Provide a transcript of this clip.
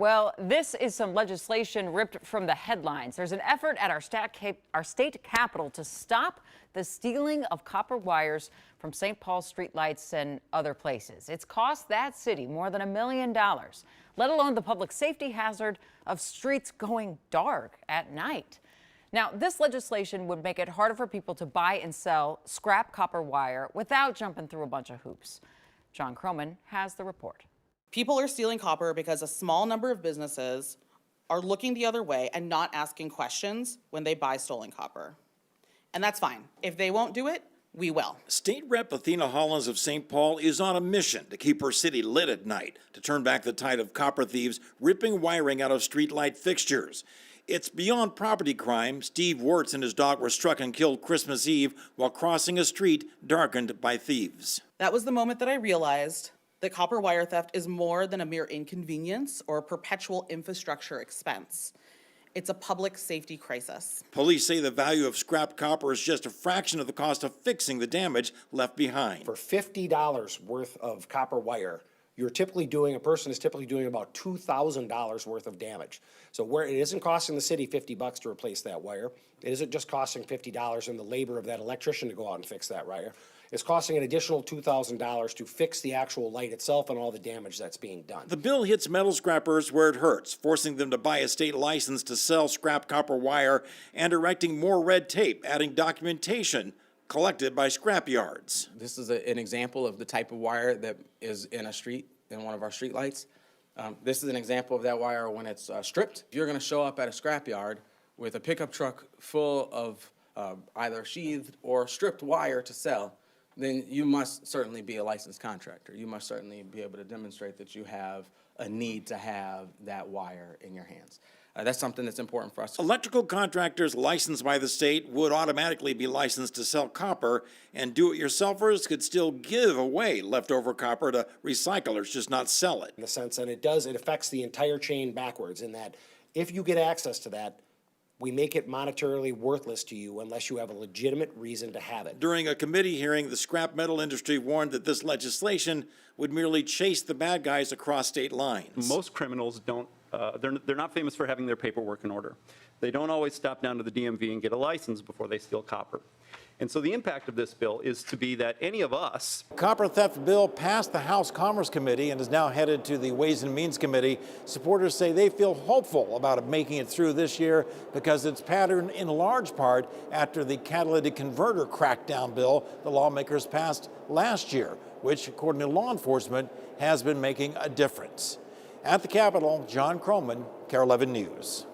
Well, this is some legislation ripped from the headlines. There's an effort at our state capitol to stop the stealing of copper wires from St. Paul streetlights and other places. It's cost that city more than $1 million, let alone the public safety hazard of streets going dark at night. Now, this legislation would make it harder for people to buy and sell scrap copper wire without jumping through a bunch of hoops. John Croman has the report. People are stealing copper because a small number of businesses are looking the other way and not asking questions when they buy stolen copper. And that's fine. If they won't do it, we will. State Rep Athena Hollins of St. Paul is on a mission to keep her city lit at night, to turn back the tide of copper thieves ripping wiring out of streetlight fixtures. It's beyond property crime. Steve Wirtz and his dog were struck and killed Christmas Eve while crossing a street darkened by thieves. That was the moment that I realized that copper wire theft is more than a mere inconvenience or a perpetual infrastructure expense. It's a public safety crisis. Police say the value of scrap copper is just a fraction of the cost of fixing the damage left behind. For $50 worth of copper wire, a person is typically doing about $2,000 worth of damage. So where it isn't costing the city $50 to replace that wire, it isn't just costing $50 in the labor of that electrician to go out and fix that wire. It's costing an additional $2,000 to fix the actual light itself and all the damage that's being done. The bill hits metal scrappers where it hurts, forcing them to buy a state license to sell scrap copper wire and erecting more red tape, adding documentation collected by scrap yards. This is an example of the type of wire that is in a street, in one of our street lights. This is an example of that wire when it's stripped. If you're going to show up at a scrap yard with a pickup truck full of either sheathed or stripped wire to sell, then you must certainly be a licensed contractor. You must certainly be able to demonstrate that you have a need to have that wire in your hands. That's something that's important for us. Electrical contractors licensed by the state would automatically be licensed to sell copper, and do-it-yourselfers could still give away leftover copper to recyclers, just not sell it. In the sense that it affects the entire chain backwards, in that if you get access to that, we make it monetarily worthless to you unless you have a legitimate reason to have it. During a committee hearing, the scrap metal industry warned that this legislation would merely chase the bad guys across state lines. Most criminals don't, they're not famous for having their paperwork in order. They don't always stop down to the DMV and get a license before they steal copper. And so the impact of this bill is to be that any of us. Copper theft bill passed the House Commerce Committee and is now headed to the Ways and Means Committee. Supporters say they feel hopeful about it making it through this year because it's patterned in large part after the catalytic converter crackdown bill the lawmakers passed last year, which, according to law enforcement, has been making a difference. At the Capitol, John Croman, KARE 11 News.